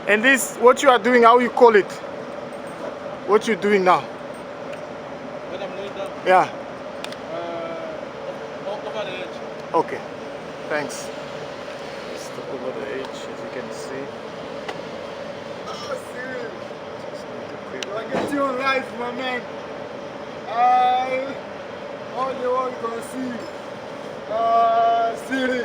And this, what you are doing, how you call it? What you doing now? When I'm laying down? Yeah. Over the edge. Okay. Thanks. It's over the edge, as you can see. Oh, serious. I get you life, my man. All the world gonna see. Siri.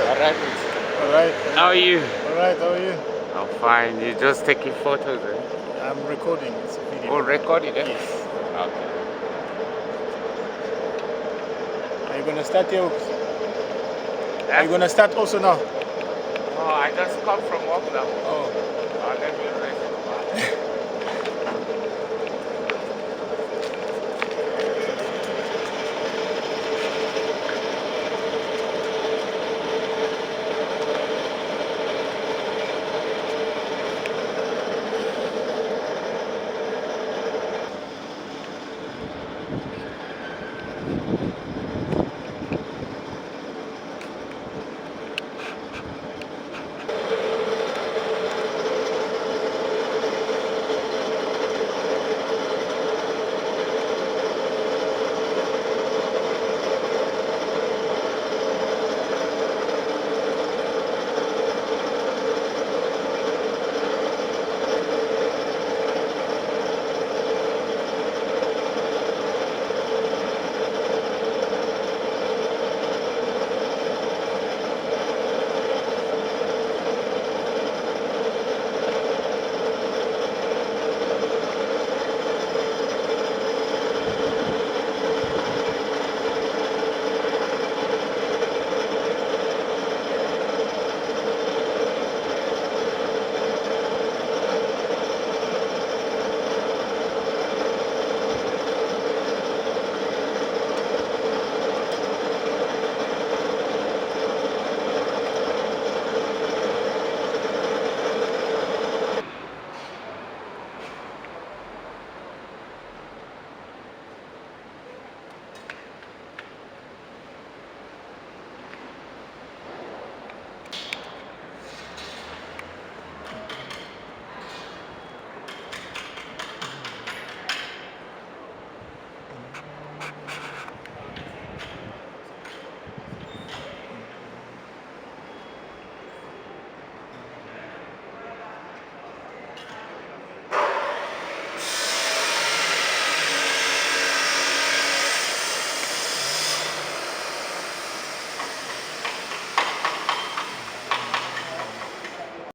Alright. Alright. How are you? Alright, how are you? I'm fine. You just taking photos, eh? I'm recording this video. Oh, recording, eh? Yes. Okay. Are you gonna start here? Eh? Are you gonna start also now? Oh, I just come from work now. Oh. Let me rest.